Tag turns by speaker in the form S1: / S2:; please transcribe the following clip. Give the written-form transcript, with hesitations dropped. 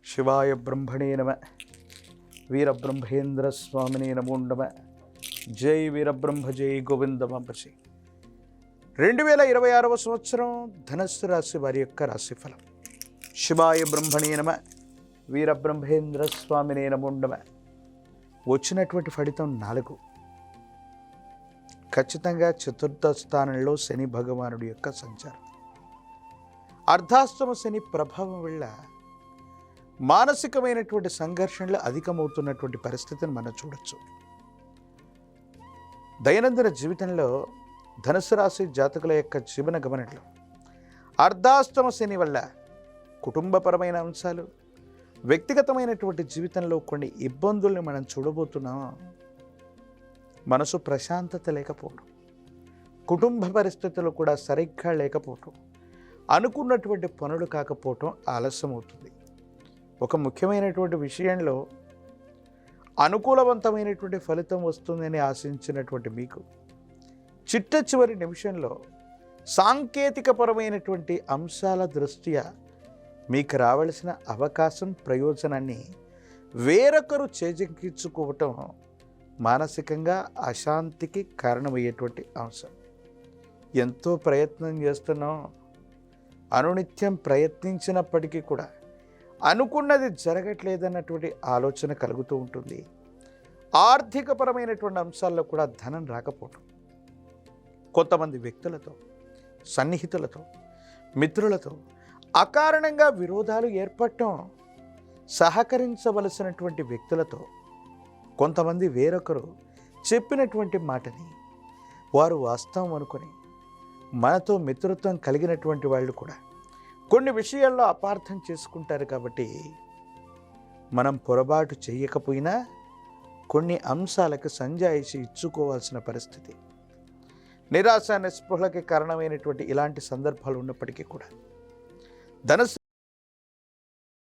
S1: శివాయ బ్రహ్మణే నమ. వీరబ్రహ్మేంద్ర స్వామినే నమో నమ. జై వీరబ్రహ్మ, జై గోవిందమాంబసి. 2026వ సంవత్సరం ధనస్సు రాశి వారి యొక్క రాశిఫలం. శివాయ బ్రహ్మణే నమ. వీరబ్రహ్మేంద్ర స్వామినే నమో నమ. వచ్చినటువంటి ఫలితం 4. ఖచ్చితంగా చతుర్థ స్థానంలో శని భగవానుడి యొక్క సంచారం. అర్ధాష్టమ శని ప్రభావం వల్ల మానసికమైనటువంటి సంఘర్షణలు అధికమవుతున్నటువంటి పరిస్థితిని మనం చూడొచ్చు. దైనందిన జీవితంలో ధనుసు రాశి జాతకుల యొక్క జీవన గమనంలో అర్ధాష్టమ శని వల్ల కుటుంబపరమైన అంశాలు, వ్యక్తిగతమైనటువంటి జీవితంలో కొన్ని ఇబ్బందుల్ని మనం చూడబోతున్నాం. మనసు ప్రశాంతత లేకపోవడం, కుటుంబ పరిస్థితులు కూడా సరిగ్గా లేకపోవటం, అనుకున్నటువంటి పనులు కాకపోవటం ఆలస్యం అవుతుంది. ఒక ముఖ్యమైనటువంటి విషయంలో అనుకూలవంతమైనటువంటి ఫలితం వస్తుందని ఆశించినటువంటి మీకు చిట్ట చివరి నిమిషంలో సాంకేతికపరమైనటువంటి అంశాల దృష్ట్యా మీకు రావలసిన అవకాశం, ప్రయోజనాన్ని వేరొకరు చేజెక్కించుకోవటం మానసికంగా అశాంతికి కారణమయ్యేటువంటి అంశం. ఎంతో ప్రయత్నం చేస్తున్నాం, అనునిత్యం ప్రయత్నించినప్పటికీ కూడా అనుకున్నది జరగట్లేదన్నటువంటి ఆలోచన కలుగుతూ ఉంటుంది. ఆర్థికపరమైనటువంటి అంశాల్లో కూడా ధనం రాకపోవటం, కొంతమంది వ్యక్తులతో, సన్నిహితులతో, మిత్రులతో అకారణంగా విరోధాలు ఏర్పడటం, సహకరించవలసినటువంటి వ్యక్తులతో కొంతమంది వేరొకరు చెప్పినటువంటి మాటని వారు వాస్తవం అనుకొని మనతో మిత్రత్వం కలిగినటువంటి వాళ్ళు కూడా కొన్ని విషయాల్లో అపార్థం చేసుకుంటారు. కాబట్టి మనం పొరపాటు చేయకపోయినా కొన్ని అంశాలకు సంజాయిషి ఇచ్చుకోవాల్సిన పరిస్థితి, నిరాశ నిస్పృహలకి కారణమైనటువంటి ఇలాంటి సందర్భాలు ఉన్నప్పటికీ కూడా ధనుసు